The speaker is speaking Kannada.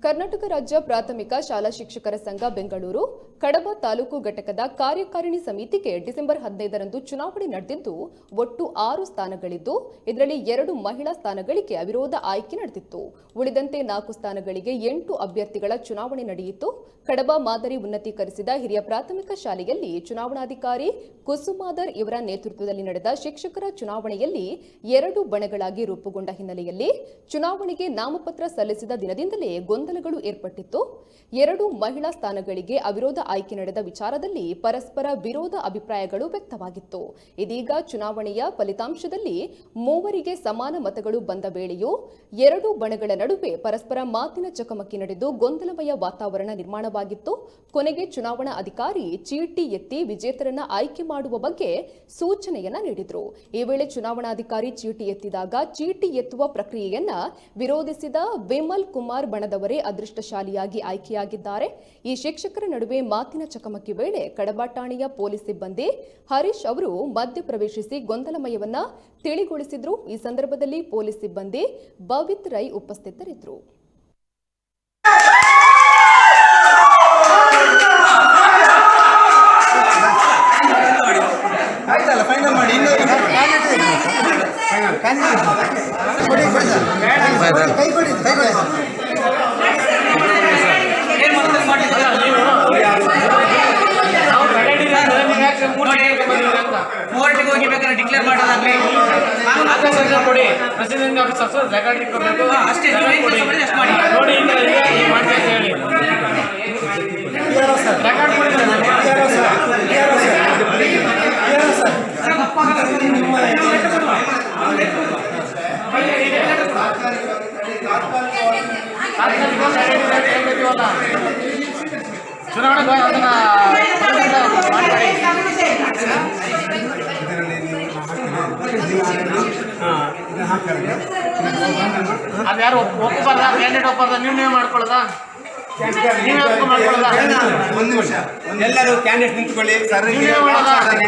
ಕರ್ನಾಟಕ ರಾಜ್ಯ ಪ್ರಾಥಮಿಕ ಶಾಲಾ ಶಿಕ್ಷಕರ ಸಂಘ ಬೆಂಗಳೂರು ಕಡಬ ತಾಲೂಕು ಘಟಕದ ಕಾರ್ಯಕಾರಿಣಿ ಸಮಿತಿಗೆ ಡಿಸೆಂಬರ್ 15ರಂದು ಚುನಾವಣೆ ನಡೆದಿದ್ದು ಒಟ್ಟು 6 ಸ್ಥಾನಗಳಿದ್ದು ಇದರಲ್ಲಿ 2 ಮಹಿಳಾ ಸ್ಥಾನಗಳಿಗೆ ಅವಿರೋಧ ಆಯ್ಕೆ ನಡೆದಿತ್ತು. ಉಳಿದಂತೆ 4 ಸ್ಥಾನಗಳಿಗೆ 8 ಅಭ್ಯರ್ಥಿಗಳ ಚುನಾವಣೆ ನಡೆಯಿತು. ಕಡಬ ಮಾದರಿ ಉನ್ನತೀಕರಿಸಿದ ಹಿರಿಯ ಪ್ರಾಥಮಿಕ ಶಾಲೆಯಲ್ಲಿ ಚುನಾವಣಾಧಿಕಾರಿ ಕುಸುಮಾದರ್ ಇವರ ನೇತೃತ್ವದಲ್ಲಿ ನಡೆದ ಶಿಕ್ಷಕರ ಚುನಾವಣೆಯಲ್ಲಿ 2 ಬಣಗಳಾಗಿ ರೂಪುಗೊಂಡ ಹಿನ್ನೆಲೆಯಲ್ಲಿ ಚುನಾವಣೆಗೆ ನಾಮಪತ್ರ ಸಲ್ಲಿಸಿದ ದಿನದಿಂದಲೇ ಗೊಂದಲಗಳು ಏರ್ಪಟ್ಟಿತ್ತು. 2 ಮಹಿಳಾ ಸ್ಥಾನಗಳಿಗೆ ಅವಿರೋಧ ಆಯ್ಕೆ ನಡೆದ ವಿಚಾರದಲ್ಲಿ ಪರಸ್ಪರ ವಿರೋಧ ಅಭಿಪ್ರಾಯಗಳು ವ್ಯಕ್ತವಾಗಿತ್ತು. ಇದೀಗ ಚುನಾವಣೆಯ ಫಲಿತಾಂಶದಲ್ಲಿ 3 ಸಮಾನ ಮತಗಳು ಬಂದ ವೇಳೆಯೂ 2 ಬಣಗಳ ನಡುವೆ ಪರಸ್ಪರ ಮಾತಿನ ಚಕಮಕಿ ನಡೆದು ಗೊಂದಲಮಯ ವಾತಾವರಣ ನಿರ್ಮಾಣವಾಗಿತ್ತು. ಕೊನೆಗೆ ಚುನಾವಣಾ ಅಧಿಕಾರಿ ಚೀಟಿ ಎತ್ತಿ ವಿಜೇತರನ್ನ ಆಯ್ಕೆ ಮಾಡುವ ಬಗ್ಗೆ ಸೂಚನೆಯನ್ನ ನೀಡಿದ್ರು. ಈ ವೇಳೆ ಚುನಾವಣಾಧಿಕಾರಿ ಚೀಟಿ ಎತ್ತಿದಾಗ ಚೀಟಿ ಎತ್ತುವ ಪ್ರಕ್ರಿಯೆಯನ್ನ ವಿರೋಧಿಸಿದ ವಿಮಲ್ ಕುಮಾರ್ ಬಣದವರೇ ಅದೃಷ್ಟಶಾಲಿಯಾಗಿ ಆಯ್ಕೆಯಾಗಿದ್ದಾರೆ. ಈ ಶಿಕ್ಷಕರ ನಡುವೆ ಮಾತಿನ ಚಕಮಕಿ ವೇಳೆ ಕಡಬ ಠಾಣೆಯ ಪೊಲೀಸ್ ಸಿಬ್ಬಂದಿ ಹರೀಶ್ ಅವರು ಮಧ್ಯಪ್ರವೇಶಿಸಿ ಗೊಂದಲಮಯವನ್ನ ತಿಳಿಗೊಳಿಸಿದ್ರು. ಈ ಸಂದರ್ಭದಲ್ಲಿ ಪೊಲೀಸ್ ಸಿಬ್ಬಂದಿ ಬವಿತ್ ರೈ ಉಪಸ್ಥಿತರಿದ್ದರು. ಡಿಕ್ಲೇರ್ ಮಾಡೋದಾಗ್ಲಿ ಕೊಡಿ ಪ್ರೆಸಿಡೆಂಟ್ ಆಫೀಸರ್ಸ್ ರೆಕಾರ್ಡ್ ಇಟ್ಕೋಬೇಕು ಅಷ್ಟೇ ನೋಡಿ ಹೇಳಿ ರೆಕಾರ್ಡ್ ಕೊಡಿ ಚುನಾವಣೆ ಅದ್ಯಾರು ಒಪ್ಪಬಾರ್ದ ಕ್ಯಾಂಡಿಡೇಟ್ ಒಪ್ಪಬಾರ್ದ ನೀವು ಮಾಡ್ಕೊಳ್ಳೋದ ಒಂದು ನಿಮಿಷ ಎಲ್ಲರೂ ಕ್ಯಾಂಡಿಡೇಟ್ ನಿಂತ್ಕೊಳ್ಳಿ ಚುನಾವಣೆ